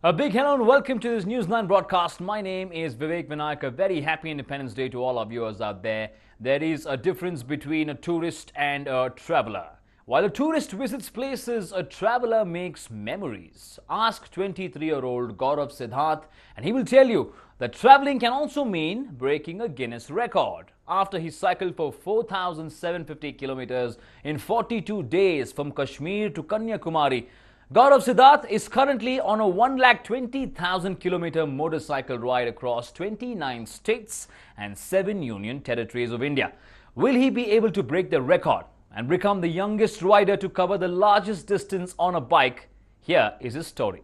A big hello and welcome to this News9 broadcast. My name is Vivek Vinayak. A very happy Independence Day to all our viewers out there. There is a difference between a tourist and a traveler. While a tourist visits places, a traveler makes memories. Ask 23-year-old Gaurav Siddharth and he will tell you that traveling can also mean breaking a Guinness record. After he cycled for 4,750 kilometers in 42 days from Kashmir to Kanyakumari, Gaurav Siddharth is currently on a 120,000 kilometer motorcycle ride across 29 states and 7 union territories of India. Will he be able to break the record and become the youngest rider to cover the largest distance on a bike? Here is his story.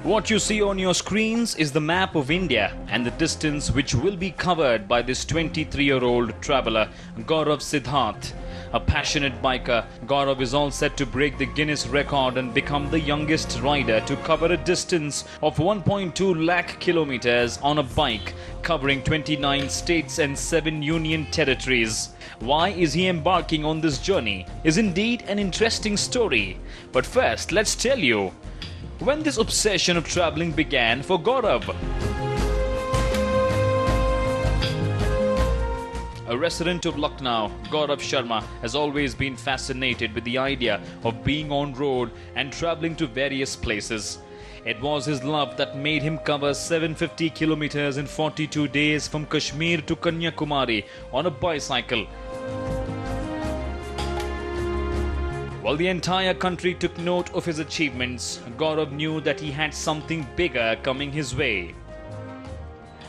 What you see on your screens is the map of India and the distance which will be covered by this 23-year-old traveler, Gaurav Siddharth. A passionate biker, Gaurav is all set to break the Guinness record and become the youngest rider to cover a distance of 1.2 lakh kilometers on a bike, covering 29 states and 7 union territories. Why is he embarking on this journey is indeed an interesting story. But first, let's tell you when this obsession of traveling began for Gaurav. A resident of Lucknow, Gaurav Sharma has always been fascinated with the idea of being on road and traveling to various places. It was his love that made him cover 750 kilometers in 42 days from Kashmir to Kanyakumari on a bicycle. While the entire country took note of his achievements, Gaurav knew that he had something bigger coming his way.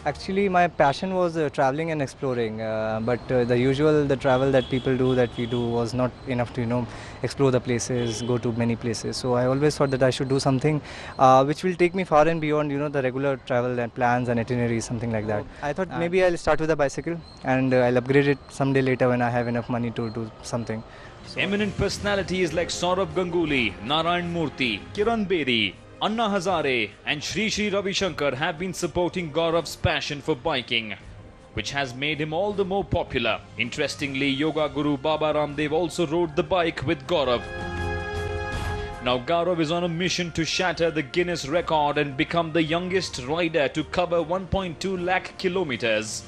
Actually, my passion was traveling and exploring, but the travel that people do, that we do, was not enough to explore the places, go to many places. So I always thought that I should do something which will take me far and beyond the regular travel and plans and itineraries, something like that. I thought maybe I'll start with a bicycle and I'll upgrade it someday later when I have enough money to do something. Eminent personalities like Saurabh Ganguly, Narayan Murthy, Kiran Bedi, Anna Hazare and Shri Shri Ravi Shankar have been supporting Gaurav's passion for biking, which has made him all the more popular. Interestingly, Yoga Guru Baba Ramdev also rode the bike with Gaurav. Now Gaurav is on a mission to shatter the Guinness record and become the youngest rider to cover 1.2 lakh kilometers.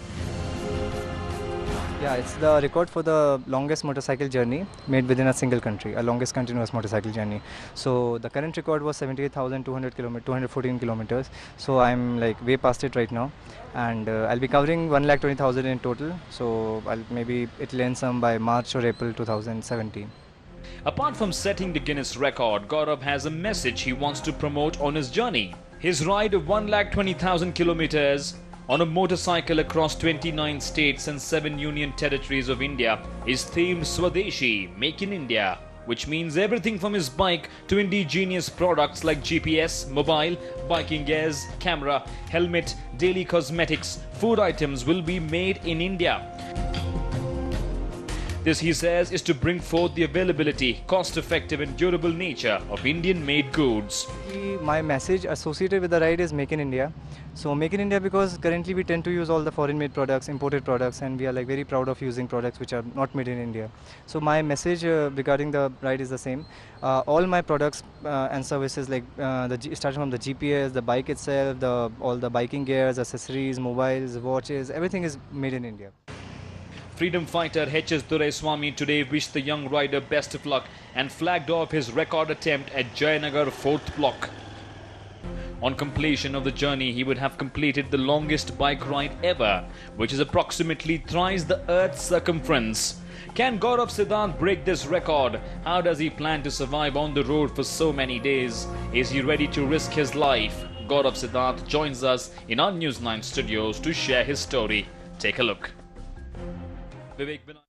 Yeah, it's the record for the longest motorcycle journey made within a single country, a longest continuous motorcycle journey. So the current record was 78,200 kilometers, 214 kilometers. So I'm like way past it right now, and I'll be covering 1,20,000 in total. So maybe it'll end some by March or April 2017. Apart from setting the Guinness record, Gaurav has a message he wants to promote on his journey. His ride of 1,20,000 kilometers on a motorcycle across 29 states and 7 union territories of India is themed Swadeshi, Make in India, which means everything from his bike to indigenous products like GPS, mobile, biking gears, camera, helmet, daily cosmetics, food items will be made in India. This, he says, is to bring forth the availability, cost-effective and durable nature of Indian-made goods. My message associated with the ride is Make in India. So Make in India because currently we tend to use all the foreign-made products, imported products, and we are like very proud of using products which are not made in India. So my message regarding the ride is the same. All my products and services, like starting from the GPS, the bike itself, all the biking gears, accessories, mobiles, watches, everything is made in India. Freedom fighter H.S. Doraiswamy today wished the young rider best of luck and flagged off his record attempt at Jayanagar 4th block. On completion of the journey, he would have completed the longest bike ride ever, which is approximately thrice the Earth's circumference. Can Gaurav Siddharth break this record? How does he plan to survive on the road for so many days? Is he ready to risk his life? Gaurav Siddharth joins us in our News9 studios to share his story. Take a look. Vivek Vinayak.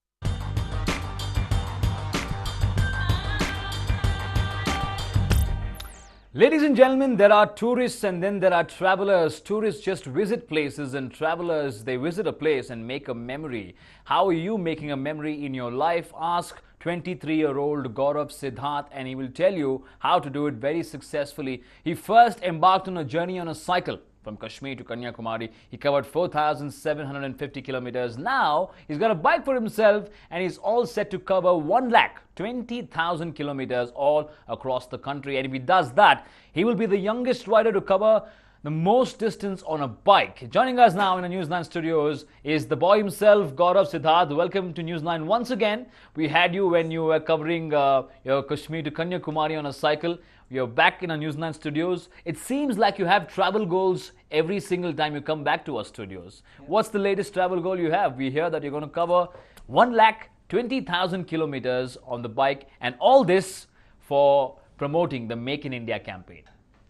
Ladies and gentlemen, there are tourists and then there are travelers. Tourists just visit places and travelers, they visit a place and make a memory. How are you making a memory in your life? Ask 23-year-old Gaurav Siddharth and he will tell you how to do it very successfully. He first embarked on a journey on a cycle from Kashmir to Kanyakumari. He covered 4,750 kilometers. Now he's got a bike for himself and he's all set to cover 1,20,000 kilometers all across the country. And if he does that, he will be the youngest rider to cover the most distance on a bike. Joining us now in the News9 studios is the boy himself, Gaurav Siddharth. Welcome to News9 once again. We had you when you were covering your Kashmir to Kanyakumari on a cycle. You're back in our News9 studios. It seems like you have travel goals every single time you come back to our studios. Yeah. What's the latest travel goal you have? We hear that you're going to cover 1,20,000 kilometers on the bike, and all this for promoting the Make in India campaign.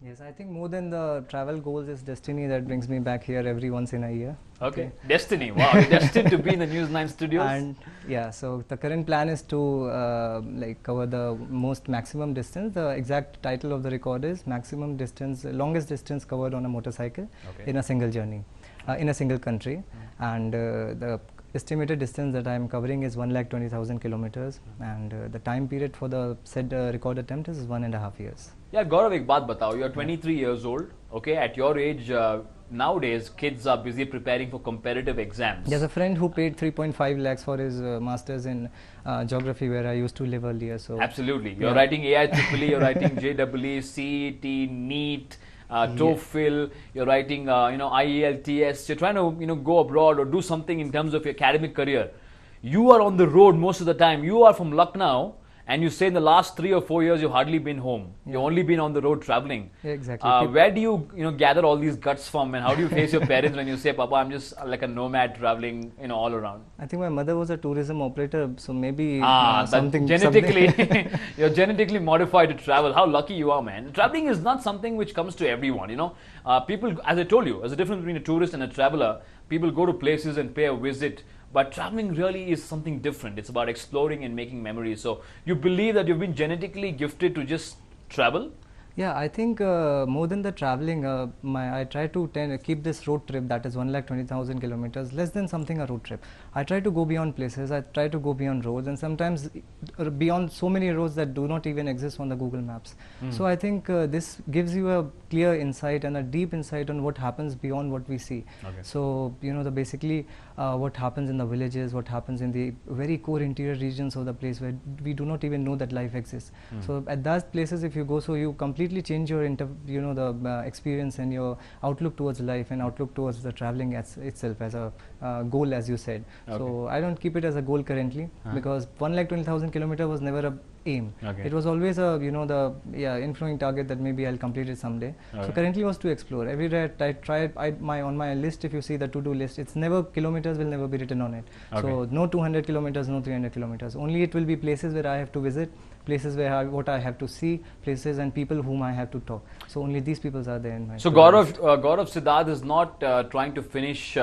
Yes, I think more than the travel goals is destiny that brings me back here every once in a year. Okay. Destiny. Wow. You're destined to be in the News9 studios. And yeah, so the current plan is to cover the maximum distance. The exact title of the record is maximum distance, longest distance covered on a motorcycle in a single journey, in a single country. And the estimated distance that I am covering is 1,20,000 kilometers, and the time period for the said record attempt is 1.5 years. Yeah, Gaurav, एक बात बताओ. You're 23 years old. Okay, at your age, nowadays kids are busy preparing for competitive exams. There's a friend who paid 3.5 lakhs for his masters in geography, where I used to live earlier. So absolutely, you're writing AIEEE, you're writing JEE, CET, NEET. TOEFL, you're writing, IELTS, you're trying to, go abroad or do something in terms of your academic career. You are on the road most of the time. You are from Lucknow, and you say in the last 3 or 4 years you've hardly been home. You've only been on the road traveling. Yeah, exactly. Where do you, gather all these guts from, and how do you face your parents when you say, Papa, I'm just like a nomad traveling, all around? I think my mother was a tourism operator, so maybe something genetically, you're genetically modified to travel. How lucky you are, man. Traveling is not something which comes to everyone, People, as I told you, there's a difference between a tourist and a traveler. People go to places and pay a visit. But traveling really is something different. It's about exploring and making memories. So you believe that you've been genetically gifted to just travel? Yeah, I think more than the traveling, I try to keep this road trip, that is 1,20,000 kilometers, less than something a road trip. I try to go beyond places, I try to go beyond roads, and sometimes beyond so many roads that do not even exist on the Google Maps. So I think this gives you a clear insight and a deep insight on what happens beyond what we see. So, basically what happens in the villages, what happens in the very core interior regions of the place where we do not even know that life exists. So at those places, if you go, so you completely change your experience and your outlook towards life and outlook towards the traveling itself as a goal, as you said. So I don't keep it as a goal currently, because 1,20,000 kilometers was never a aim. It was always a inflowing target that maybe I'll complete it someday. So currently was to explore. Every day I try on my list, if you see the to-do list, it's never, kilometers will never be written on it. So no 200 kilometers, no 300 kilometers. Only it will be places where I have to visit, places where what I have to see, places and people whom I have to talk. So only these people are there in my. So Gaurav Siddharth is not trying to finish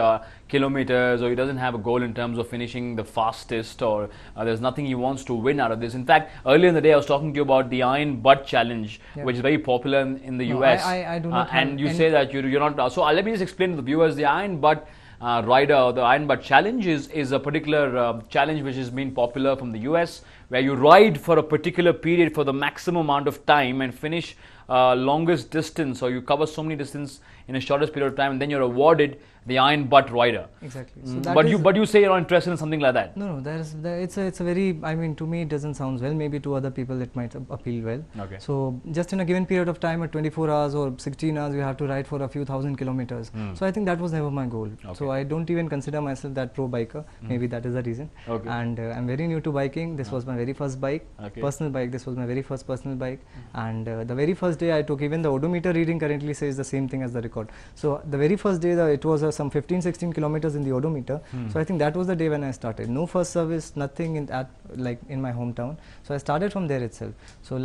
kilometers, or he doesn't have a goal in terms of finishing the fastest, or there's nothing he wants to win out of this. In fact, earlier in the day I was talking to you about the Iron Butt Challenge, which is very popular in the US. I do not and you say that you're not. So let me just explain to the viewers. The Iron Butt rider, or the Iron Butt Challenge, is a particular challenge which has been popular from the US, where you ride for a particular period for the maximum amount of time and finish longest distance, or you cover so many distance in a shortest period of time, and then you're awarded the Iron Butt rider. Exactly. So but you say you're not interested in something like that. No, it's a very, to me it doesn't sound well. Maybe to other people it might appeal well. So just in a given period of time, at 24 hours or 16 hours, you have to ride for a few thousand kilometers. So I think that was never my goal. So I don't even consider myself that pro biker. Maybe that is the reason. And I'm very new to biking. This was my very first bike, personal bike. This was my very first personal bike. And the very first day I took, even the odometer reading currently says the same thing as the record. So the very first day, it was some 15-16 kilometers in the odometer. So I think that was the day when I started. No first service, nothing in my hometown. So I started from there itself. So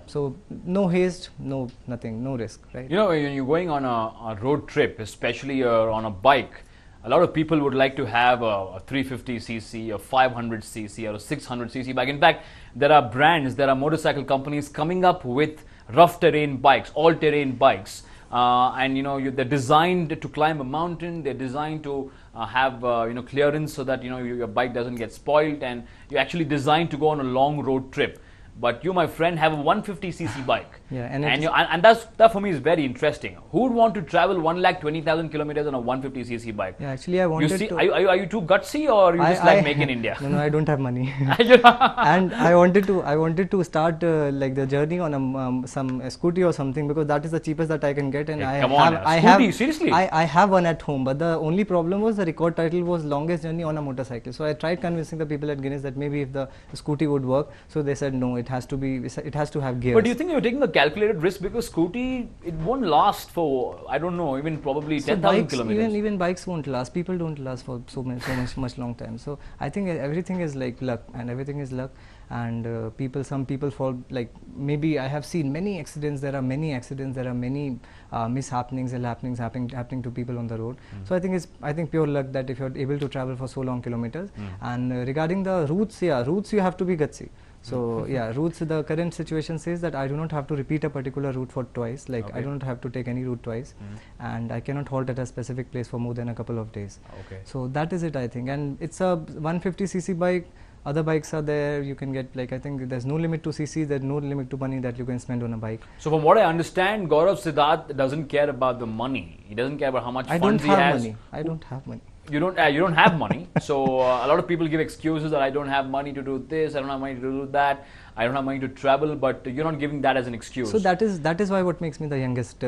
so no haste, no nothing, no risk, right? When you're going on a road trip, especially on a bike, a lot of people would like to have a 350cc, a 500cc, or a 600cc bike. In fact, there are brands, there are motorcycle companies coming up with rough terrain bikes, all-terrain bikes. They're designed to climb a mountain. They're designed to have clearance so that your bike doesn't get spoiled, and you're actually designed to go on a long road trip. but you, my friend, have a 150cc bike. Yeah, and that for me is very interesting. Who would want to travel 1,20,000 kilometers on a 150cc bike? Yeah, actually, I wanted to. Are you too gutsy, or you just like Make in India? No, I don't have money. And I wanted to start like the journey on some scooty or something, because that is the cheapest that I can get, and Seriously? I have one at home. But the only problem was the record title was longest journey on a motorcycle. So I tried convincing the people at Guinness that maybe if the scooty would work. So they said no, it has to have gears. But do you think you're taking a calculated risk, because scooty, it won't last for, I don't know, even probably 10,000 kilometers. Even bikes won't last. People don't last for so much long time. So I think everything is like luck, and everything is luck. And some people fall, like, maybe I have seen many accidents. There are many accidents. There are many mishappenings and happening to people on the road. So I think pure luck that if you're able to travel for so long kilometers. And regarding the routes, routes you have to be gutsy. So yeah, routes, the current situation says that I do not have to repeat a particular route for twice, like I don't have to take any route twice, and I cannot halt at a specific place for more than a couple of days. So that is it, I think. And it's a 150cc bike. Other bikes are there, you can get, like, I think there's no limit to cc, there's no limit to money that you can spend on a bike. So from what I understand, Gaurav Siddharth doesn't care about the money. He doesn't care about how much funds he has. I don't have money. You don't have money. So a lot of people give excuses that I don't have money to do this, I don't have money to do that, I don't have money to travel, but you're not giving that as an excuse. So that is why what makes me the youngest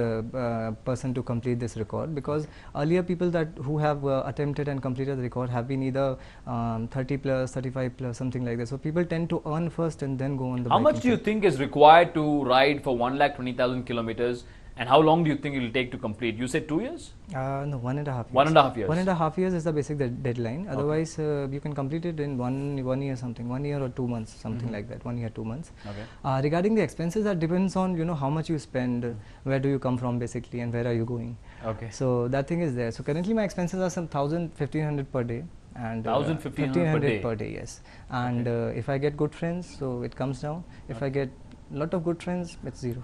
person to complete this record, because earlier people who have attempted and completed the record have been either 30 plus, 35 plus, something like that. So people tend to earn first and then go on the. How much do you think is required to ride for 1,20,000 kilometers? And how long do you think it will take to complete? You said 2 years? No, 1.5 years. 1.5 years. 1.5 years is the basic deadline. Otherwise, you can complete it in one year something, 1 year or 2 months, something like that. 1 year, 2 months. Regarding the expenses, that depends on how much you spend, where do you come from basically, and where are you going. So that thing is there. So currently my expenses are some 1,000-1,500 per day. And 1,500 per day, yes. And if I get good friends, so it comes down. If I get a lot of good friends, it's zero.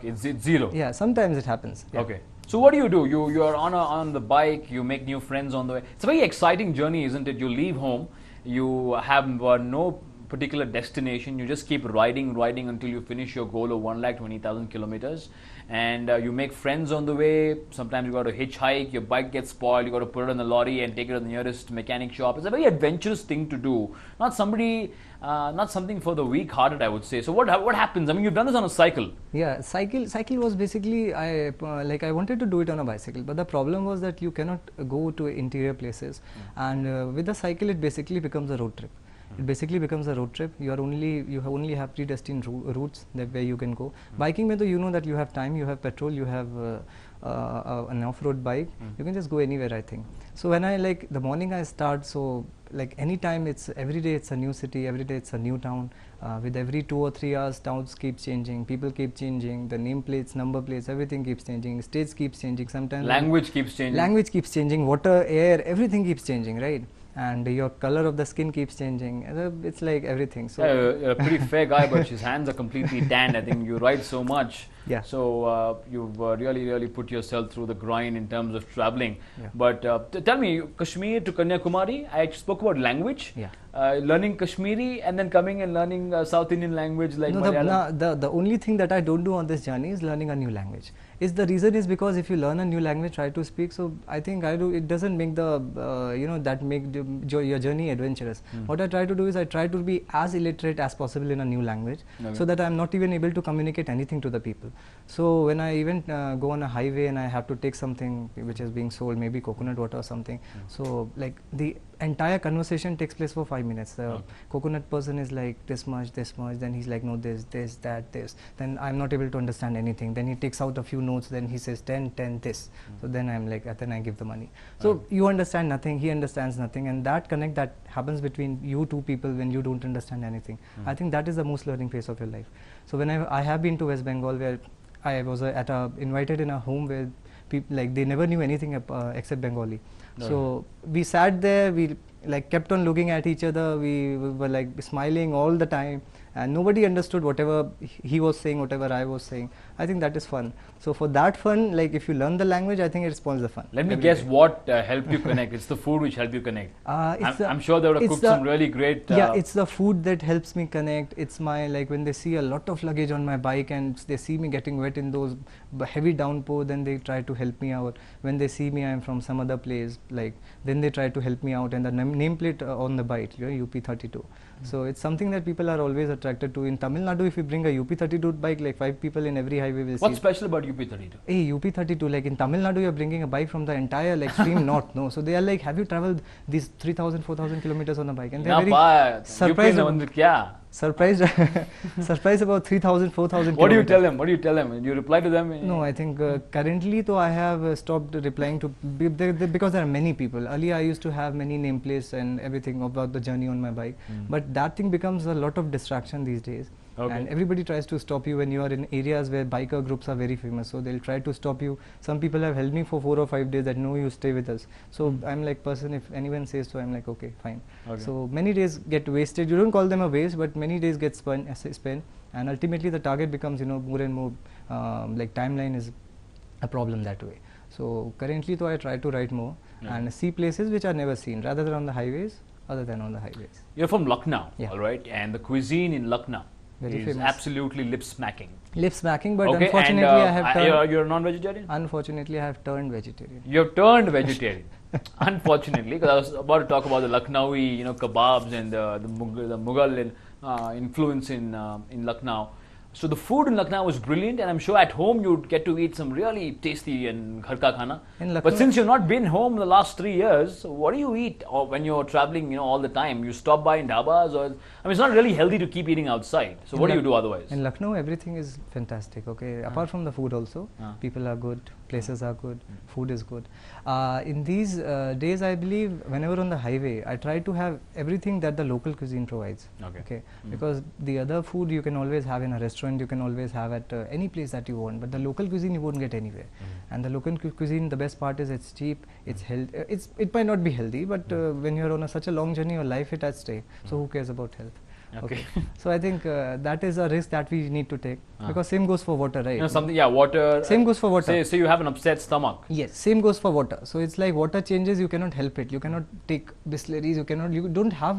It's zero. Yeah, sometimes it happens. Yeah. So what do? You are on the bike. You make new friends on the way. It's a very exciting journey, isn't it? You leave home. You have no particular destination. You just keep riding until you finish your goal of 1,20,000 kilometers, and you make friends on the way. Sometimes you got to hitchhike. Your bike gets spoiled. You got to put it on the lorry and take it to the nearest mechanic shop. It's a very adventurous thing to do. Not something for the weak-hearted, I would say. So what happens? I mean, you've done this on a cycle. Yeah, cycle was basically I wanted to do it on a bicycle, but the problem was that you cannot go to interior places, and with the cycle it basically becomes a road trip. It basically becomes a road trip. You only have predestined routes where you can go. Biking, mein, you know that you have time, you have petrol, you have an off-road bike. You can just go anywhere, I think. So when the morning I start, so like anytime, every day it's a new city, every day it's a new town. With every 2 or 3 hours, towns keep changing, people keep changing, the nameplates, number plates, everything keeps changing, states keeps changing. Sometimes language keeps changing. Water, air, everything keeps changing, right? And your color of the skin keeps changing. It's like everything. So you're a pretty fair guy, but his hands are completely tanned. I think you ride so much. Yeah. So you've really put yourself through the grind in terms of traveling. Yeah. But tell me, Kashmir to Kanyakumari, I spoke about language. Yeah. Learning Kashmiri and then coming and learning South Indian language like Malayalam. The only thing that I don't do on this journey is learning a new language. The reason is because if you learn a new language, try to speak. So I think it doesn't make your journey adventurous. What I try to do is I try to be as illiterate as possible in a new language, so that I'm not even able to communicate anything to the people. So when I even go on a highway and I have to take something which is being sold, maybe coconut water or something, so like the entire conversation takes place for 5 minutes. The coconut person is like this much, then he's like no, this, that, this. Then I'm not able to understand anything. Then he takes out a few notes, then he says 10, this. So then I'm like, then I give the money. So you understand nothing, he understands nothing, and that connect that happens between you two people when you don't understand anything. I think that is the most learning phase of your life. So when I have been to West Bengal, where I was invited in a home where people they never knew anything except Bengali. So we sat there, we kept on looking at each other, we were like smiling all the time, and nobody understood whatever he was saying, whatever I was saying. I think that is fun. So for that fun, like if you learn the language, I think it spawns the fun. Let me guess what helped you connect. It's the food which helped you connect. I'm sure they would have cooked some really great. Yeah, it's the food that helps me connect. It's my, like when they see a lot of luggage on my bike and they see me getting wet in those heavy downpour, then they try to help me out. When they see me I'm from some other place, like then they try to help me out, and the nameplate on the bike, you know, UP32. So it's something that people are always attracted to. In Tamil Nadu, if you bring a UP32 bike, like 5 people in every highway will see. What's special about UP32? Hey, UP32, like in Tamil Nadu, you're bringing a bike from the entire like extreme north, no? So they are like, have you traveled these 3,000, 4,000 kilometers on a bike? And they're very surprised. Surprised about 3,000, 4,000 What do you tell them? What do you tell them? Do you reply to them? No, I think currently though I have stopped replying to, because there are many people. Earlier I used to have many nameplates and everything about the journey on my bike. But that thing becomes a lot of distraction these days. Okay. And everybody tries to stop you when you are in areas where biker groups are very famous. So they'll try to stop you. Some people have held me for 4 or 5 days that no, you stay with us. So I'm like person, if anyone says so, I'm like okay, fine. Okay. So many days get wasted. You don't call them a waste, but many days get spent, and ultimately the target becomes, you know, more and more like timeline is a problem that way. So currently though I try to ride more and see places which are never seen, rather than on the highways, other than on the highways. You're from Lucknow, all right, and the cuisine in Lucknow very is famous. Absolutely lip-smacking. Lip-smacking, but unfortunately I have turned... You're a non-vegetarian? Unfortunately, I have turned vegetarian. You have turned vegetarian. Unfortunately, because I was about to talk about the Lucknowi, you know, kebabs and the Mughal influence in Lucknow. So the food in Lucknow was brilliant, and I'm sure at home you'd get to eat some really tasty and ghar ka khana. But since you've not been home the last 3 years, what do you eat? Or when you're traveling, you know, all the time, you stop by in dhabas, or I mean, it's not really healthy to keep eating outside. So what do you do otherwise? In Lucknow, everything is fantastic. Okay, apart from the food also, people are good, places are good, food is good. In these days, I believe whenever on the highway, I try to have everything that the local cuisine provides. Okay, because the other food you can always have in a restaurant. You can always have at any place that you want, but the local cuisine you won't get anywhere. And the local cuisine, the best part is it's cheap, it's health. It might not be healthy, but when you're on such a long journey, your life is at stake. So who cares about health? Okay. So I think that is a risk that we need to take, because same goes for water, right? You know, something, water. Same goes for water. Say you have an upset stomach. Yes, same goes for water. So it's like water changes, you cannot help it. You cannot take Bisleris, you don't have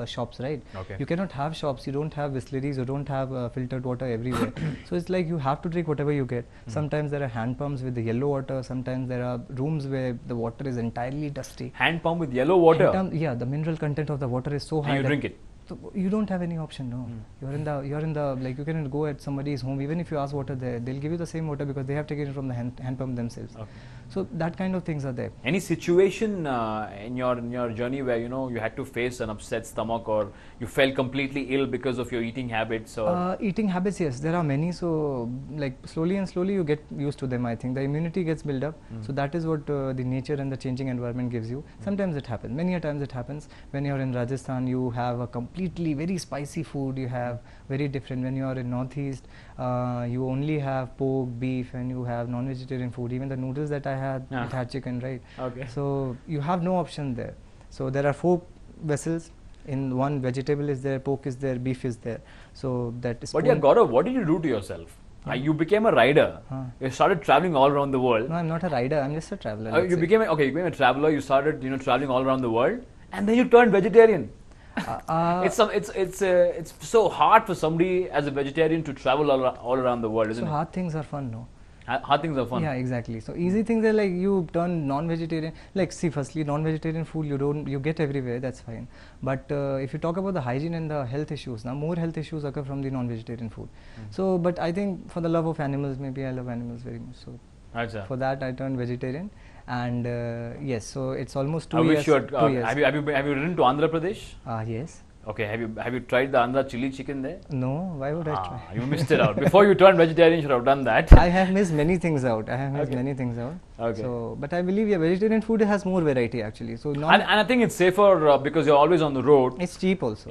shops, right? Okay. You cannot have shops, you don't have Bisleris, you don't have filtered water everywhere. So it's like you have to drink whatever you get. Sometimes there are hand pumps with the yellow water, sometimes there are rooms where the water is entirely dusty. Hand pump with yellow water? Yeah, the mineral content of the water is so high. And you drink it? So you don't have any option, no. You're in the like, you cannot go at somebody's home, even if you ask water there, they'll give you the same water because they have taken it from the hand pump themselves. Okay. So that kind of things are there. Any situation in your journey where, you know, you had to face an upset stomach, or you felt completely ill because of your eating habits? Or eating habits, yes, there are many. So like slowly you get used to them. I think the immunity gets built up. So that is what the nature and the changing environment gives you. Sometimes it happens, many a times it happens. When you're in Rajasthan, you have a completely very spicy food, you have very different. When you are in Northeast, you only have pork, beef, and you have non-vegetarian food. Even the noodles that I had, it had chicken, right? Okay. So you have no option there. So there are 4 vessels. In one, vegetable is there, pork is there, beef is there. So that is. But yeah, Gaurav, what did you do to yourself? You became a rider. You started traveling all around the world. No, I'm not a rider. I'm just a traveler. You became a traveler. You started, you know, traveling all around the world, and then you turned vegetarian. It's so hard for somebody as a vegetarian to travel all around the world, isn't it? So hard things are fun, no? Hard things are fun. Yeah, exactly. So easy things are like you turn non-vegetarian. Like, see, firstly, non-vegetarian food you get everywhere. That's fine. But if you talk about the hygiene and the health issues, now more health issues occur from the non-vegetarian food. So, but I think for the love of animals, maybe I love animals very much. So for that, I turned vegetarian. And yes, so it's almost 2 years. 2 years. Have you ridden to Andhra Pradesh? Yes. Okay, have you tried the Andhra chili chicken there? No, why would I try? You missed it out. Before you turned vegetarian, you should have done that. I have missed many things out. Okay. So, but I believe vegetarian food has more variety actually. So and I think it's safer because you're always on the road. It's cheap also.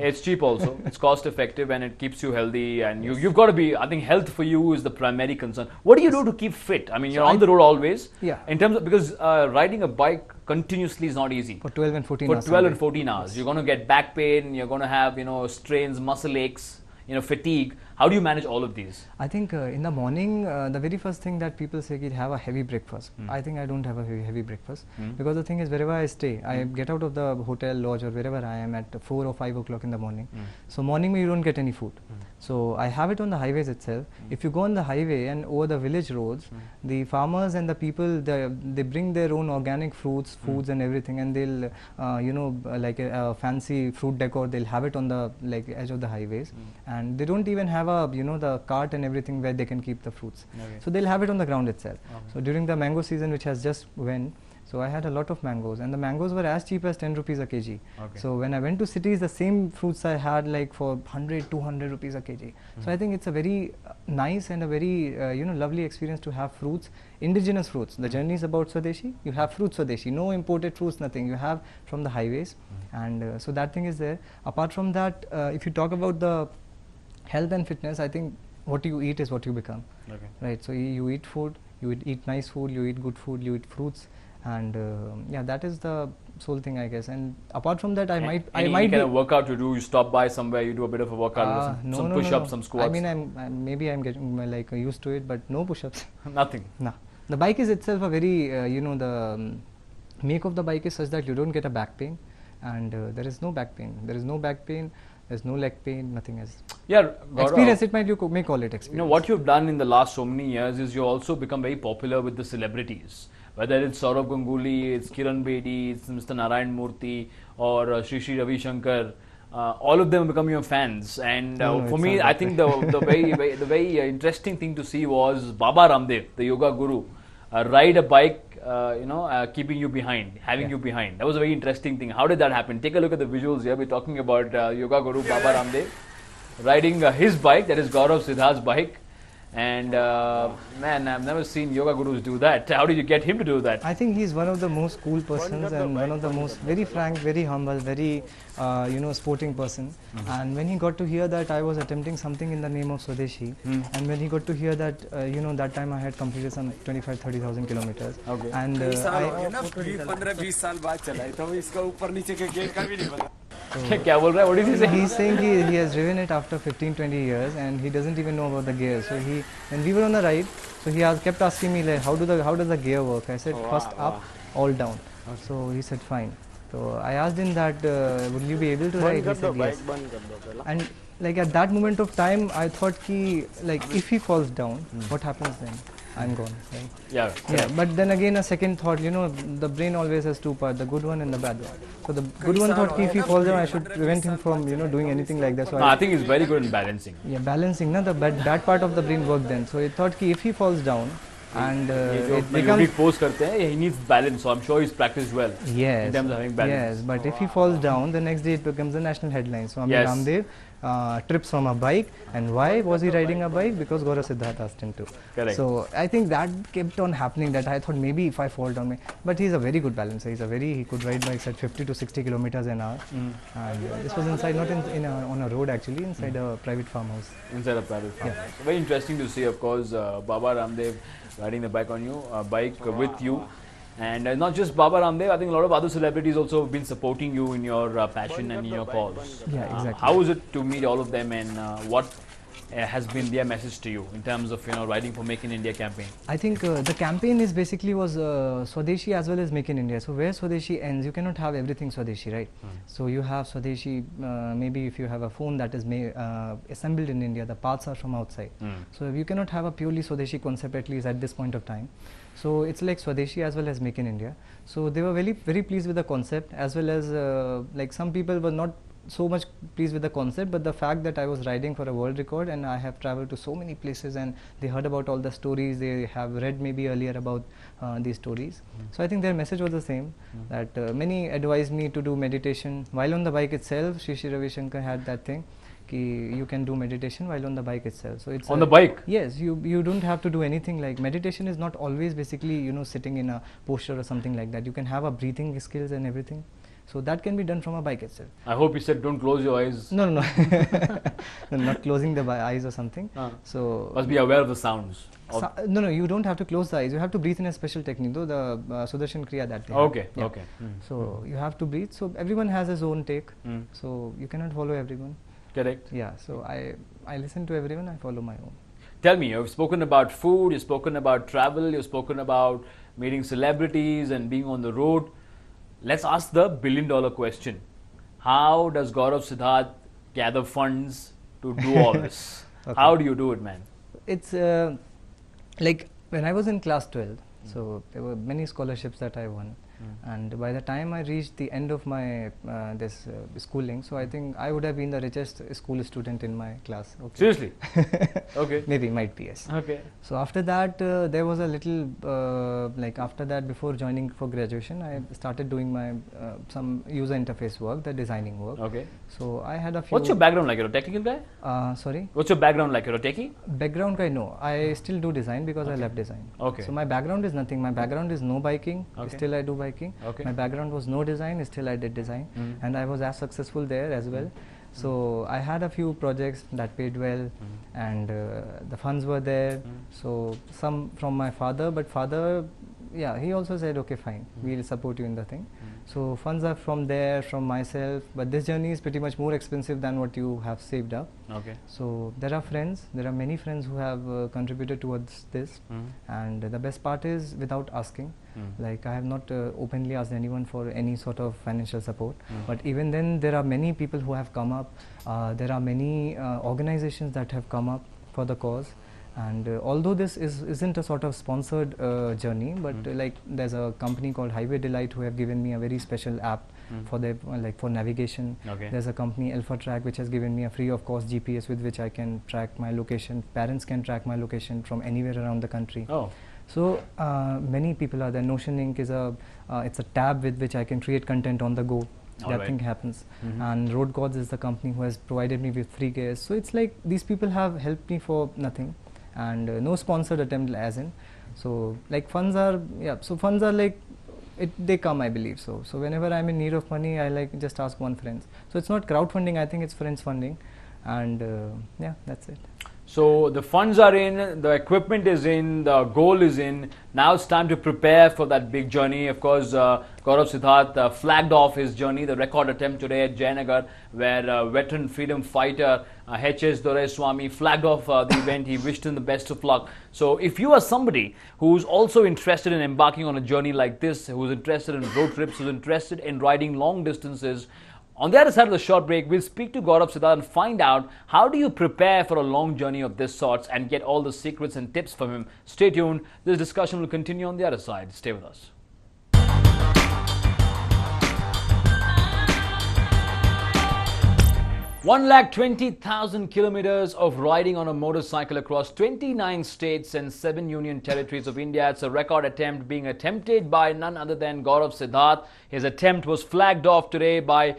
It's cost effective, and it keeps you healthy. And you've got to be. I think health for you is the primary concern. What do you do to keep fit? I mean, you're on the road always. Yeah. In terms of, because riding a bike continuously is not easy. For 12 and 14 hours. For 12 and 14 hours, you're going to get back pain. You're going to have, you know, strains, muscle aches. fatigue. How do you manage all of these? I think in the morning, the very first thing that people say is have a heavy breakfast. I think I don't have a heavy breakfast because the thing is wherever I stay, I get out of the hotel, lodge or wherever I am at 4 or 5 o'clock in the morning. So morning you don't get any food. So I have it on the highways itself. If you go on the highway and over the village roads, the farmers and the people, they bring their own organic fruits, foods and everything, and they'll like a fancy fruit decor, they'll have it on the edge of the highways, and they don't even have a the cart and everything where they can keep the fruits. So they'll have it on the ground itself. So during the mango season, which has just went, so I had a lot of mangoes, and the mangoes were as cheap as 10 rupees a kg. So when I went to cities, the same fruits I had like for 100, 200 rupees a kg. So I think it's a very nice and a very lovely experience to have fruits, indigenous fruits. The journey is about Swadeshi. You have fruits Swadeshi, no imported fruits, nothing. You have from the highways, and so that thing is there. Apart from that, if you talk about the health and fitness, I think what you eat is what you become. Right? So you eat food, you eat nice food, you eat good food, you eat fruits, and yeah, that is the sole thing, I guess. And apart from that, I might kind of workout you do. You stop by somewhere, you do a bit of a workout, some push-ups, some squats. I mean, maybe I'm getting used to it, but no push-ups. Nothing. No. The bike is itself a very the make of the bike is such that you don't get a back pain, and there is no back pain. There is no back pain. There's no leg pain, nothing else. Yeah, Gaurav, experience, it might, you may call it experience. What you've done in the last so many years is you also become very popular with the celebrities. Whether it's Saurav Ganguly, it's Kiran Bedi, it's Mr. Narayan Murthy, or Shri Shri Ravi Shankar, all of them become your fans. And for me, I think the very interesting thing to see was Baba Ramdev, the yoga guru, ride a bike, keeping you behind, having you behind. That was a very interesting thing. How did that happen? Take a look at the visuals here. We're talking about yoga guru Baba Ramdev riding his bike, that is Gaurav Siddharth's bike. And man, I've never seen yoga gurus do that. How did you get him to do that? I think he's one of the most cool persons and one of the most very frank, very humble, very sporting person. And when he got to hear that I was attempting something in the name of Swadeshi, and when he got to hear that that time I had completed some 25-30,000 kilometers. And What is he saying? He's saying he has driven it after 15-20 years and he doesn't even know about the gears. So when we were on the ride, so he kept asking me like, how does the gear work? I said first up, all down. So he said fine. So I asked him that would you be able to ride? He said yes. And like at that moment of time, I thought if he falls down, what happens then? I'm gone. Right? Yeah. But then again, a second thought. The brain always has two parts: the good one and the bad one. So the good one thought, if he falls down, I should prevent him from doing anything like that. So I think he's very good in balancing. Yeah, balancing. The bad part of the brain worked then. So it thought if he falls down, and it becomes he needs balance. So I'm sure he's practiced well. Yes. In terms of having balance. Yes, but if he falls down, the next day it becomes a national headline. So Amir Ramdev trips from a bike, and why was he riding a bike? Because Gaurav Siddharth asked him to. Correct. So I think that kept on happening. That I thought maybe if I fall down, but he's a very good balancer. He could ride bikes at 50 to 60 kilometers an hour. And this was inside, not on a road actually, inside a private farmhouse. Inside a private farmhouse. Yeah. So very interesting to see, of course, Baba Ramdev riding the bike with you. And not just Baba Ramdev, I think a lot of other celebrities also have been supporting you in your passion and in your cause. Yeah, exactly. How is it to meet all of them, and what has been their message to you in terms of riding for Make in India campaign? I think the campaign is basically was Swadeshi as well as Make in India. So where Swadeshi ends, you cannot have everything Swadeshi, right? So you have Swadeshi, maybe if you have a phone that is assembled in India, the parts are from outside. So you cannot have a purely Swadeshi concept, at least at this point of time. So it's like Swadeshi as well as Make in India. So they were very, very pleased with the concept, as well as like some people were not so much pleased with the concept, but the fact that I was riding for a world record and I have traveled to so many places and they heard about all the stories, they have read maybe earlier about these stories. So I think their message was the same, that many advised me to do meditation. While on the bike itself, Shri Shri Ravi Shankar had that thing, you can do meditation while on the bike itself. So it's on the bike? Yes, you don't have to do anything. Like meditation is not always basically sitting in a posture or something like that. You can have a breathing skills and everything. So that can be done from a bike itself. I hope you said don't close your eyes. No. No, not closing the eyes or something. So must be aware of the sounds. No, you don't have to close the eyes. You have to breathe in a special technique, though, the Sudarshan Kriya that they Okay, have. okay. So you have to breathe. So everyone has his own take. So you cannot follow everyone. Correct. Yeah, so I listen to everyone, I follow my own. Tell me, you've spoken about food, you've spoken about travel, you've spoken about meeting celebrities and being on the road. Let's ask the billion-dollar question. How does Gaurav Siddharth gather funds to do all this? Okay. How do you do it, man? It's like when I was in class 12, so there were many scholarships that I won. And by the time I reached the end of my schooling, so I think I would have been the richest school student in my class. Okay. Seriously? Okay. Maybe, might be, yes. Okay. So after that, there was a little, like after that, before joining for graduation, I started doing my some user interface work, the designing work. Okay. So I had a few. What's your background like? You're a technical guy? Sorry? What's your background like? You're a techie? Background guy, no. I still do design because I love design. Okay. So my background is nothing. My background is no biking. Okay. Still I do biking. Okay. My background was no design. Still I did design, and I was as successful there as well. So I had a few projects that paid well, and the funds were there. So some from my father, but father, yeah, he also said, okay, fine, we'll support you in the thing. So funds are from there, from myself, but this journey is pretty much more expensive than what you have saved up. Okay. So there are friends, there are many friends who have contributed towards this, and the best part is without asking. Like I have not openly asked anyone for any sort of financial support, but even then there are many people who have come up. There are many organizations that have come up for the cause. And although this isn't a sort of sponsored journey, but like there's a company called Highway Delight who have given me a very special app for their like for navigation. Okay. There's a company Alpha Track which has given me a free of cost GPS with which I can track my location. Parents can track my location from anywhere around the country. Oh. So many people are there. Notion Inc. is it's a tab with which I can create content on the go. That thing happens. And Road Gods is the company who has provided me with free gas. So it's like these people have helped me for nothing. And no sponsored attempt as in. So like funds are, yeah, so funds are like, they come, I believe. So whenever I'm in need of money, I like just ask one friend. So it's not crowdfunding, I think it's friends funding. And yeah, that's it. So the funds are in, the equipment is in, the goal is in. Now it's time to prepare for that big journey. Of course, Gaurav Siddharth flagged off his journey, the record attempt today at Jayanagar, where veteran freedom fighter H.S. Doraiswamy flagged off the event. He wished him the best of luck. So if you are somebody who's also interested in embarking on a journey like this, who's interested in road trips, who's interested in riding long distances, on the other side of the short break, we'll speak to Gaurav Siddharth and find out how do you prepare for a long journey of this sort and get all the secrets and tips from him. Stay tuned. This discussion will continue on the other side. Stay with us. 120,000 kilometers of riding on a motorcycle across 29 states and 7 union territories of India. It's a record attempt being attempted by none other than Gaurav Siddharth. His attempt was flagged off today by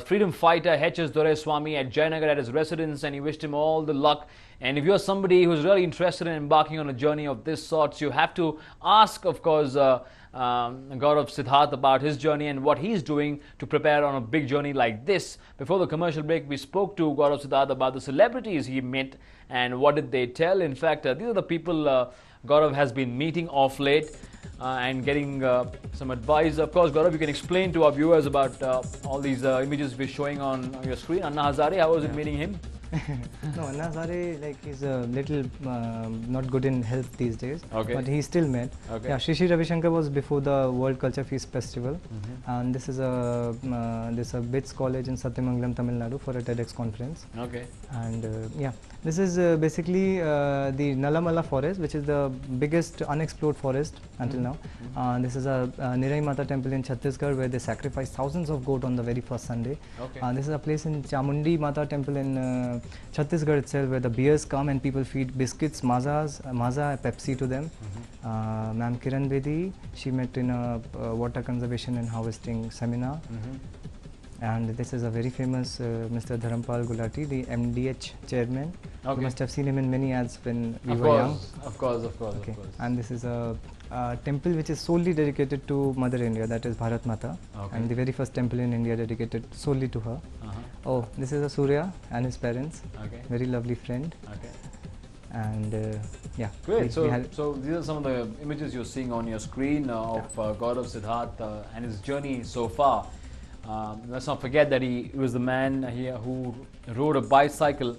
freedom fighter H.S. Doraiswamy at Jayanagar at his residence, and he wished him all the luck. And if you're somebody who's really interested in embarking on a journey of this sort, you have to ask, of course, Gaurav Siddharth about his journey and what he's doing to prepare on a big journey like this. Before the commercial break, we spoke to Gaurav Siddharth about the celebrities he met and what did they tell. In fact, these are the people Gaurav has been meeting off late and getting some advice. Of course, Gaurav, you can explain to our viewers about all these images we're showing on your screen. Anna Hazare, how was it meeting him? No, Anna Hazare, like, he's a little not good in health these days, but he still met. Yeah, Shri Ravi Shankar was before the World Culture Feast Festival, and this is a BITS college in Satyamangalam, Tamil Nadu for a TEDx conference. And yeah, this is basically the Nalamala forest, which is the biggest unexplored forest until now. This is a Nirai Mata temple in Chhattisgarh where they sacrifice thousands of goat on the very first Sunday. This is a place in Chamundi Mata temple in Chhattisgarh itself where the bears come and people feed biscuits, maza, Pepsi to them. Ma'am Kiran Bedi, she met in a water conservation and harvesting seminar. And this is a very famous Mr. Dharampal Gulati, the MDH chairman. You must have seen him in many ads when we were young. Of course. And this is a temple which is solely dedicated to Mother India, that is Bharat Mata. And the very first temple in India dedicated solely to her. Oh, this is a Surya and his parents. Very lovely friend. And yeah. Great. So these are some of the images you're seeing on your screen of Gaurav Siddharth and his journey so far. Let's not forget that he was the man here who rode a bicycle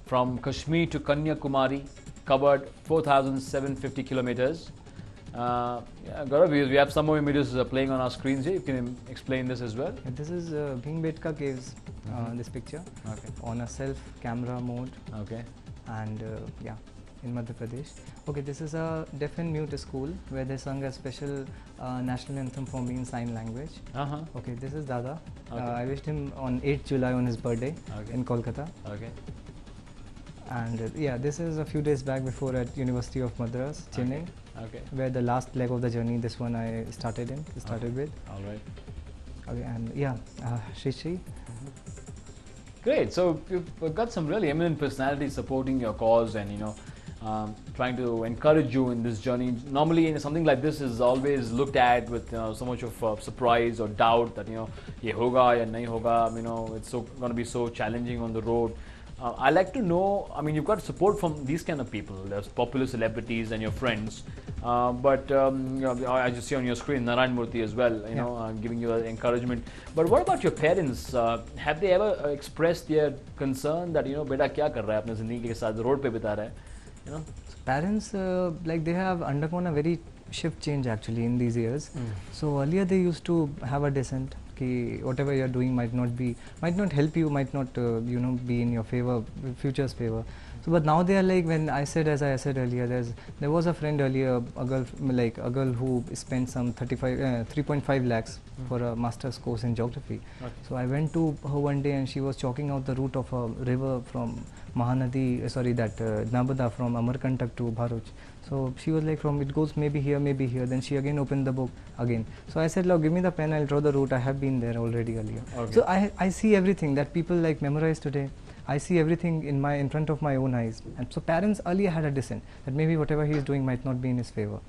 from Kashmir to Kanyakumari, covered 4,750 kilometers. Yeah, Gaurav, we have some more images playing on our screens here. You can explain this as well. This is Bhimbetka Caves, this picture, on a self-camera mode. Okay. And yeah, in Madhya Pradesh. Okay, this is a deaf and mute school where they sung a special national anthem for me in sign language. Okay, this is Dada. I wished him on 8th July on his birthday in Kolkata. Okay. And yeah, this is a few days back before at University of Madras, Chennai. Okay. Where the last leg of the journey, this one I started with. All right. Okay, and yeah, Shri. Great. So you've got some really eminent personalities supporting your cause and trying to encourage you in this journey. Normally, something like this is always looked at with so much of surprise or doubt that ye hoga ya nahi hoga. It's going to be so challenging on the road. I like to know. I mean, you've got support from these kind of people. There's popular celebrities and your friends, but as you see on your screen, Narayan Murthy as well. Giving you encouragement. But what about your parents? Have they ever expressed their concern that beta kya kar raha hai apne zindagi ke saath road pe bita raha hai? Parents like they have undergone a very shift change actually in these years. So earlier they used to have a dissent. Whatever you are doing might not help you, might not be in your favor, future's favor. So but now they are like, as I said earlier, there was a friend earlier, a girl who spent some 3.5 lakhs for a master's course in geography. So I went to her one day and she was chalking out the route of a river from Narbada from Amarkantak to Bharuch. So she was like, it goes maybe here. Then she again opened the book again. So I said, give me the pen, I'll draw the route. I have been there already earlier. So I see everything that people like memorize today. I see everything in front of my own eyes. And so parents earlier had a dissent that maybe whatever he is doing might not be in his favor.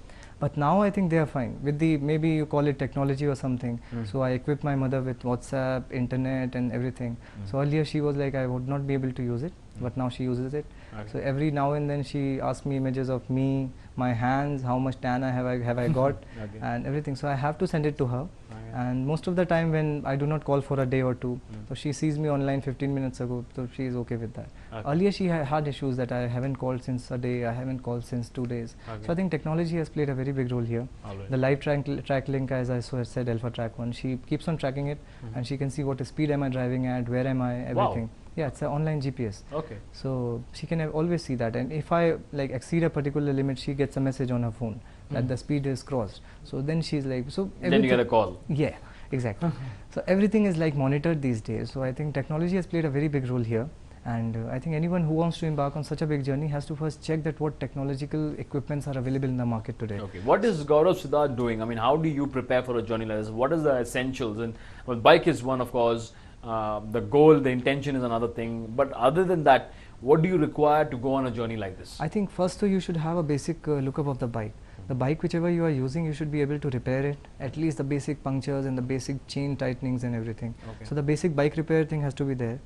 But now I think they are fine with maybe you call it technology or something. So I equipped my mother with WhatsApp, internet and everything. So earlier she was like, I would not be able to use it, but now she uses it. So every now and then she asks me images of me, my hands, how much tan have I got and everything. So I have to send it to her. And most of the time when I do not call for a day or two, so she sees me online 15 minutes ago, so she is okay with that. Earlier she had issues that I haven't called since a day, I haven't called since 2 days. So I think technology has played a very big role here. The live track link, as I said, Alpha Track 1, she keeps on tracking it and she can see what speed am I driving at, where am I, everything. Yeah, it's an online GPS. Okay. So she can always see that, and if I exceed a particular limit, she gets a message on her phone that the speed is crossed. So then she's like, then you get a call. Yeah, exactly. So everything is monitored these days. So I think technology has played a very big role here, and I think anyone who wants to embark on such a big journey has to first check that what technological equipments are available in the market today. Okay. What is Gaurav Siddharth doing? I mean, how do you prepare for a journey like this? What is the essentials? And well, bike is one, of course. The goal, the intention is another thing. But other than that, what do you require to go on a journey like this? I think first you should have a basic lookup of the bike. The bike whichever you are using, you should be able to repair it, at least the basic punctures and the basic chain tightenings and everything. So the basic bike repair thing has to be there.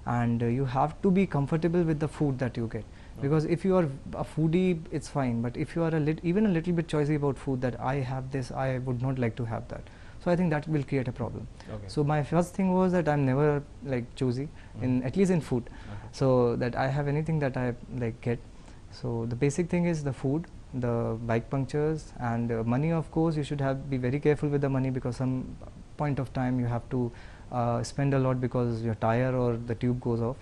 And you have to be comfortable with the food that you get. Because if you are a foodie, it's fine. But if you are even a little bit choosy about food, that I have this, I would not like to have that. So I think that will create a problem. So my first thing was that I'm never choosy, at least in food. So that I have anything that I get. So the basic thing is the food, the bike punctures, and money. Of course, you should be very careful with the money, because some point of time you have to spend a lot because your tire or the tube goes off.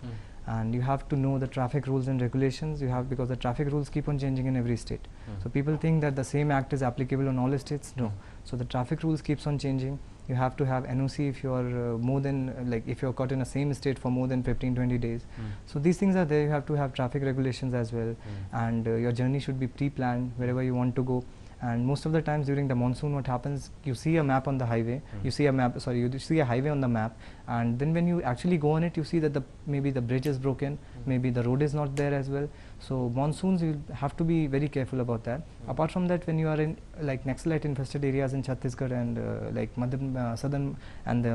And you have to know the traffic rules and regulations. Because the traffic rules keep on changing in every state. So people think that the same act is applicable on all states. No. So the traffic rules keeps on changing. You have to have NOC if you are more than if you are caught in the same state for more than 15-20 days. So these things are there. You have to have traffic regulations as well, and your journey should be pre-planned wherever you want to go. And most of the times during the monsoon, what happens, you see a map on the highway, you see a highway on the map, and then when you actually go on it, you see that maybe the bridge is broken, maybe the road is not there as well. So monsoons, you have to be very careful about that. Apart from that, when you are in Naxalite infested areas in Chhattisgarh and southern and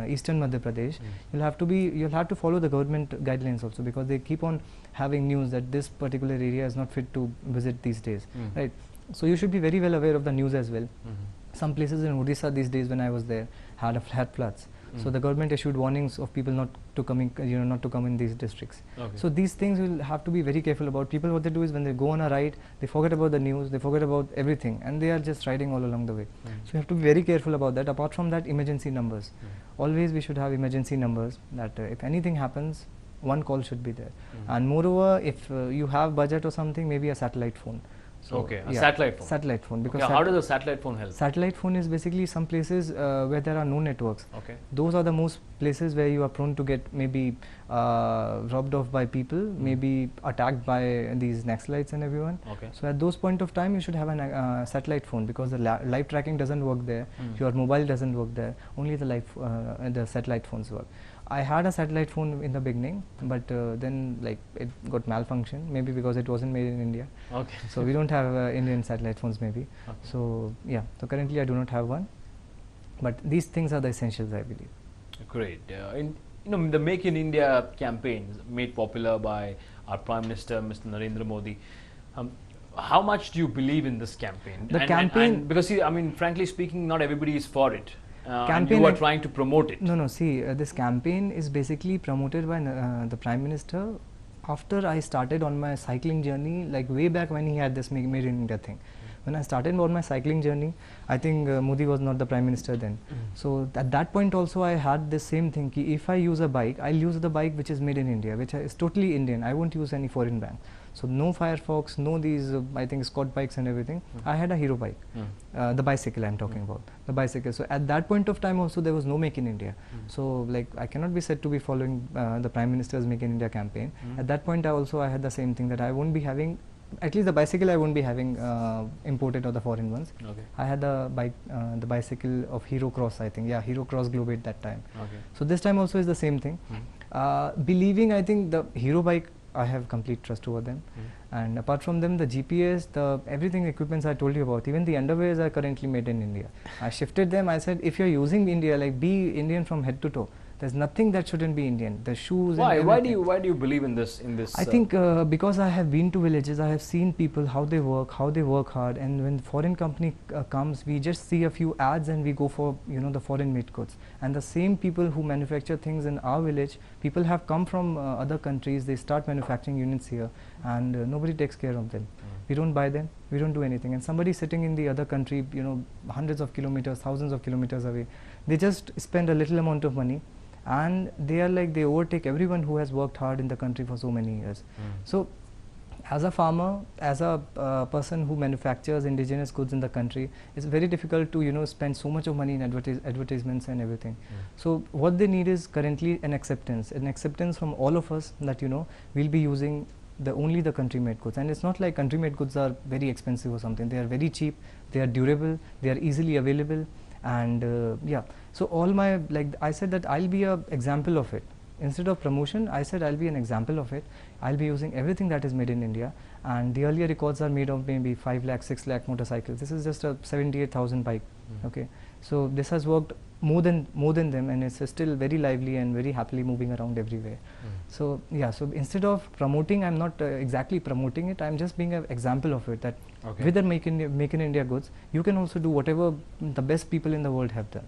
eastern Madhya Pradesh, you'll have to follow the government guidelines also, because they keep on having news that this particular area is not fit to visit these days, right? So you should be very well aware of the news as well. Some places in Odisha these days, when I was there, had floods. So the government issued warnings of people not to not to come in these districts. Okay. So these things will have to be very careful about. People, what they do is when they go on a ride, they forget about the news, they forget about everything, and they are just riding all along the way. So you have to be very careful about that. Apart from that, emergency numbers. Always we should have emergency numbers that if anything happens, one call should be there. And moreover, if you have budget or something, maybe a satellite phone. So okay, a satellite phone. Satellite phone. Because how does a satellite phone help? Satellite phone is basically some places where there are no networks. Okay. Those are the most places where you are prone to get maybe robbed off by people, maybe attacked by these Naxalites and everyone. Okay. So at those point of time, you should have a satellite phone, because the live tracking doesn't work there. Your mobile doesn't work there. Only the satellite phones work. I had a satellite phone in the beginning, but then like it got malfunction, maybe because it wasn't made in India. Okay. So we don't have Indian satellite phones maybe. Okay. So yeah, so currently I do not have one, but these things are the essentials, I believe. Great. The Make in India campaign made popular by our Prime Minister, Mr. Narendra Modi. How much do you believe in this campaign? The campaign, because see, I mean, frankly speaking, not everybody is for it. And campaign you are trying to promote it. No, see, this campaign is basically promoted by the Prime Minister after I started on my cycling journey, like way back when he had this Made in India thing. When I started on my cycling journey, I think Modi was not the Prime Minister then. So at that point also I had the same thing, ki if I use a bike, I'll use the bike which is made in India, which is totally Indian. I won't use any foreign brand. So no Firefox, no these I think Scott bikes and everything. I had a Hero bike, the bicycle I'm talking about, the bicycle. So at that point of time also there was no Make in India. So like I cannot be said to be following the Prime Minister's Make in India campaign. At that point I had the same thing, that I won't be having, at least the bicycle I won't be having imported or the foreign ones. Okay. I had the bicycle of Hero Cross, I think, yeah, Hero Cross Globate that time. Okay. So this time also is the same thing. Believing, I think the Hero bike, I have complete trust over them. And apart from them, the GPS, everything equipments I told you about, even the underwears are currently made in India. I shifted them. I said, if you're using India, like be Indian from head to toe. There's nothing that shouldn't be Indian. The shoes. Why? And why do you believe in this? I think because I have been to villages, I have seen people how they work hard, and when foreign company comes, we just see a few ads and we go for the foreign made goods. And the same people who manufacture things in our village, people have come from other countries. They start manufacturing units here, and nobody takes care of them. We don't buy them. We don't do anything. And somebody sitting in the other country, hundreds of kilometers, thousands of kilometers away, they just spend a little amount of money. And they are like, they overtake everyone who has worked hard in the country for so many years. So as a farmer, as a person who manufactures indigenous goods in the country, it's very difficult to spend so much of money in advertisements and everything. So what they need is currently an acceptance from all of us that we'll be using only the country made goods. And it's not like country made goods are very expensive or something. They are very cheap, they are durable, they are easily available. And yeah, so all my, like I said that I'll be an example of it. Instead of promotion, I said I'll be an example of it. I'll be using everything that is made in India. And the earlier records are made of maybe 5 lakh, 6 lakh motorcycles. This is just a 78,000 bike. Okay, so this has worked more than them, and it's still very lively and very happily moving around everywhere. So yeah, so instead of promoting, I'm not exactly promoting it. I'm just being an example of it, that with the Make in India goods, you can also do whatever the best people in the world have done.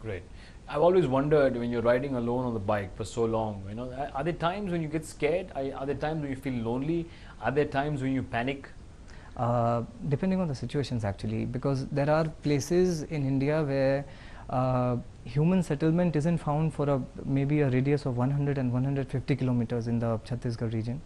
Great. I've always wondered, when you're riding alone on the bike for so long, are there times when you get scared? Are there times when you feel lonely? Are there times when you panic? Depending on the situations actually, because there are places in India where human settlement isn't found for maybe a radius of 100 and 150 kilometers in the Chhattisgarh region.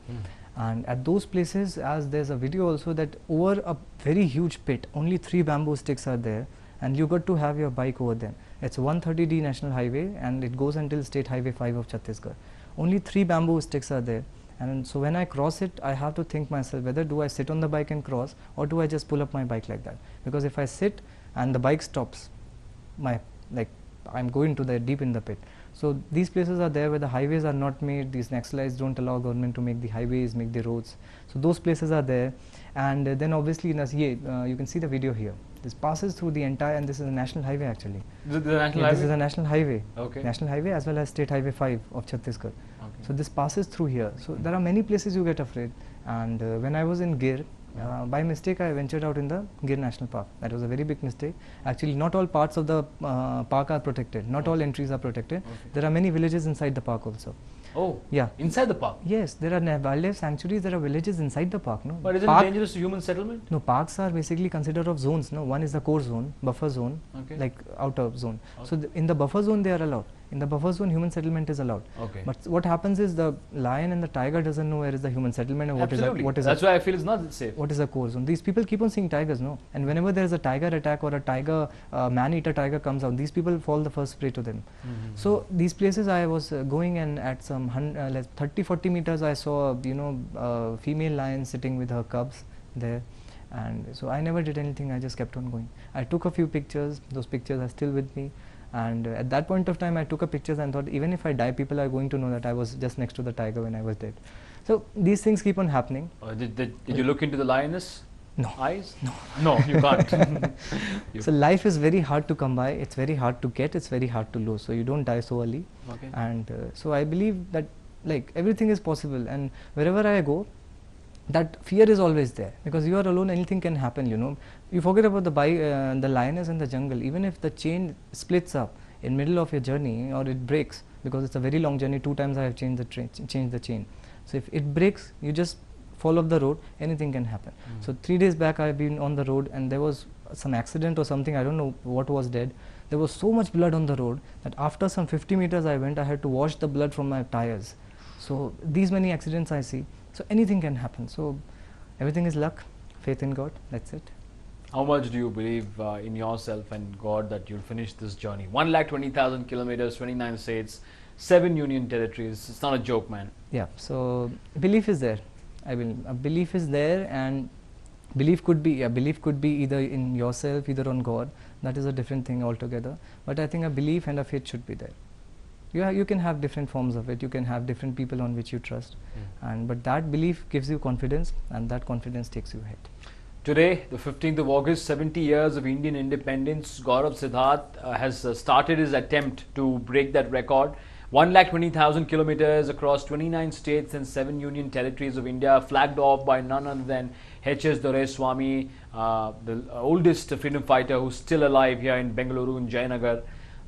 And at those places, as there's a video also, that over a very huge pit, only 3 bamboo sticks are there, and you got to have your bike over them. It's 130D National Highway, and it goes until State Highway 5 of Chhattisgarh. Only 3 bamboo sticks are there. And so when I cross it, I have to think myself, whether do I sit on the bike and cross, or do I just pull up my bike like that? Because if I sit and the bike stops, I'm going to the deep in the pit. So these places are there where the highways are not made. These Naxalites don't allow government to make the highways, make the roads. So those places are there. And then obviously, you can see the video here. This passes through the entire, and this is a national highway actually. The national highway? This is a national highway. Okay. National highway as well as State Highway 5 of Chhattisgarh. Okay. So this passes through here. So there are many places you get afraid. And when I was in Gir, By mistake, I ventured out in the Gir National Park. That was a very big mistake. Actually, not all parts of the park are protected. Not all entries are protected. There are many villages inside the park also. Oh, yeah. Inside the park? Yes, there are wildlife sanctuaries, there are villages inside the park. No? But isn't it dangerous to human settlement? No, parks are basically considered of zones. No, one is the core zone, buffer zone, like outer zone. So in the buffer zone they are allowed. In the buffer zone, human settlement is allowed. But what happens is the lion and the tiger doesn't know where is the human settlement and what is that's why I feel it's not safe. What is a core zone? These people keep on seeing tigers, no? And whenever there is a tiger attack or a tiger man-eater tiger comes out, these people fall the first prey to them. So these places I was going, and at some 30-40 meters I saw a female lion sitting with her cubs there. And so I never did anything, I just kept on going. I took a few pictures, those pictures are still with me. And at that point of time I took a pictures and thought, even if I die, people are going to know that I was just next to the tiger when I was dead. So these things keep on happening. Did you look into the lioness eyes? No. No, you can't. So life is very hard to come by, it's very hard to get, it's very hard to lose. So you don't die so early. And so I believe that like everything is possible, and wherever I go, that fear is always there, because you are alone, anything can happen, You forget about the lioness in the jungle. Even if the chain splits up in middle of your journey, or it breaks, because it's a very long journey, 2 times I have changed the chain. So if it breaks, you just fall off the road, anything can happen. So 3 days back I have been on the road, and there was some accident or something, I don't know what was dead. There was so much blood on the road that after some 50 meters I went, I had to wash the blood from my tires. So these many accidents I see. So anything can happen. So everything is luck, faith in God, that's it. How much do you believe in yourself and God that you'll finish this journey? 120,000 kilometers, 29 states, 7 union territories. It's not a joke, man. Yeah, so belief is there. Belief is there, and belief could be either in yourself, either on God. That is a different thing altogether. But I think a belief and a faith should be there. You can have different forms of it, you can have different people on which you trust, but that belief gives you confidence, and that confidence takes you ahead. Today, the 15th of August, 70 years of Indian independence, Gaurav Siddharth has started his attempt to break that record. 120,000 kilometers across 29 states and 7 union territories of India, flagged off by none other than H.S. Doraiswamy, the oldest freedom fighter who's still alive here in Bengaluru, in Jayanagar.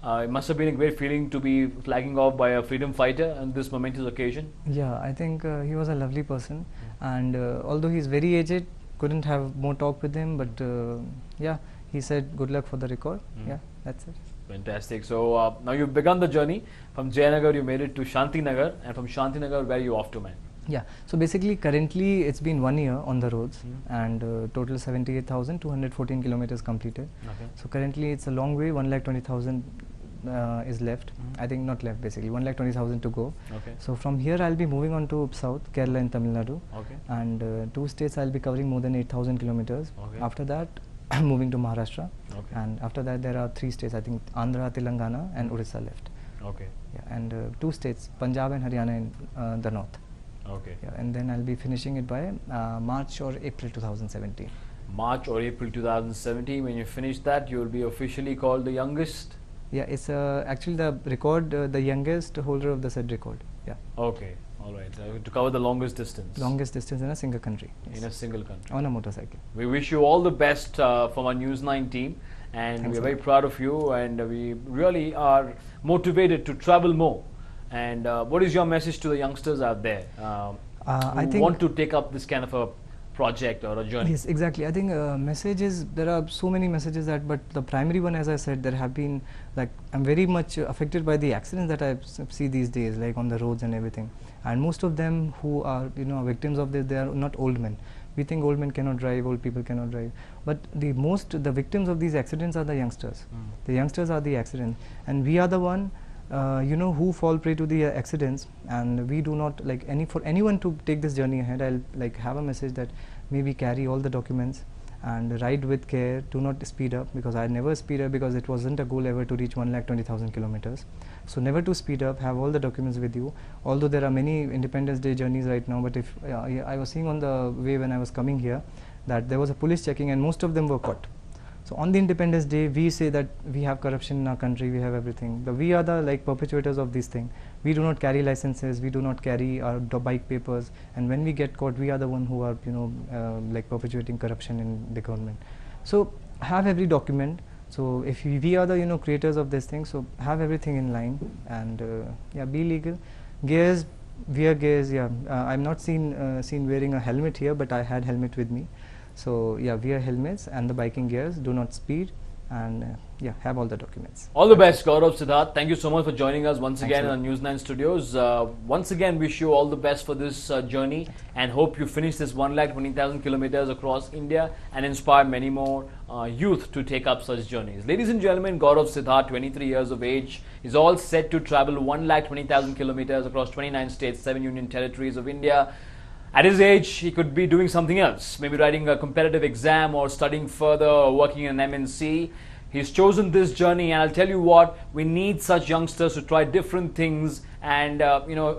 It must have been a great feeling to be flagging off by a freedom fighter on this momentous occasion. Yeah, I think he was a lovely person, and although he's very aged, couldn't have more talk with him, but yeah, he said good luck for the record. Yeah, that's it. Fantastic. So now you've begun the journey. From Jayanagar you made it to Shantinagar, and from Shantinagar where are you off to, man? Yeah, so basically currently it's been 1 year on the roads, and total 78,214 kilometers completed. So currently it's a long way, 120,000 is left. I think not left, basically 120,000 to go. So from here I'll be moving on to south, Kerala and Tamil Nadu, and 2 states I'll be covering more than 8,000 kilometers. After that I'm moving to Maharashtra, and after that there are 3 states, I think Andhra, Telangana and Odisha left. Yeah, and 2 states, Punjab and Haryana in the north. Yeah, and then I'll be finishing it by March or April 2017. March or April 2017, when you finish that, you will be officially called the youngest? Yeah, it's actually the record, the youngest holder of the said record. Yeah. Okay, all right. To cover the longest distance. Longest distance in a single country. Yes. In a single country. On a motorcycle. We wish you all the best from our News9 team, and we are very proud of you, and we really are motivated to travel more. And what is your message to the youngsters out there who want to take up this kind of a project or a journey? Yes, exactly. I think messages, there are so many messages that, but the primary one, as I said, there have been, like, I'm very much affected by the accidents that I see these days, like on the roads and everything. And most of them who are, victims of this, they are not old men. We think old men cannot drive, old people cannot drive. But the victims of these accidents are the youngsters. The youngsters are the accidents. And we are the one who fall prey to the accidents, and we do not for anyone to take this journey ahead. I'll have a message that maybe carry all the documents and ride with care. Do not speed up, because I never speed up, because it wasn't a goal ever to reach 120,000 kilometers. So never to speed up. Have all the documents with you. Although there are many Independence Day journeys right now, but if I was seeing on the way when I was coming here that there was a police checking, and most of them were caught. So on the Independence Day, we say that we have corruption in our country, we have everything. But we are the like perpetuators of this thing. We do not carry licenses, we do not carry our bike papers, and when we get caught, we are the one who are like perpetuating corruption in the government. So have every document. So if we are the creators of this thing, so have everything in line, and yeah, be legal. Gears, wear gears. Yeah, I'm not seen wearing a helmet here, but I had helmet with me. So yeah, wear helmets and the biking gears. Do not speed, and yeah, have all the documents. All the best, Gaurav Siddharth. Thank you so much for joining us once Thanks again a lot. on News9 Studios. Once again, wish you all the best for this journey, and hope you finish this 120,000 kilometers across India and inspire many more youth to take up such journeys. Ladies and gentlemen, Gaurav Siddharth, 23 years of age, is all set to travel 120,000 kilometers across 29 states, 7 union territories of India. At his age, he could be doing something else, maybe writing a competitive exam or studying further or working in an MNC. He's chosen this journey, and I'll tell you what, we need such youngsters to try different things and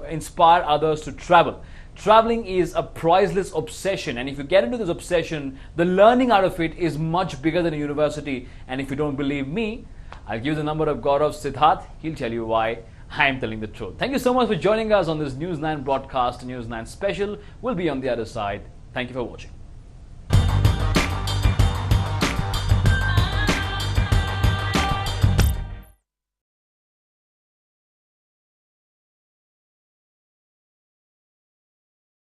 inspire others to travel. Traveling is a priceless obsession, and if you get into this obsession, the learning out of it is much bigger than a university. And if you don't believe me, I'll give you the number of Gaurav Siddharth. He'll tell you why I am telling the truth. Thank you so much for joining us on this News9 broadcast, News9 special. We'll be on the other side. Thank you for watching.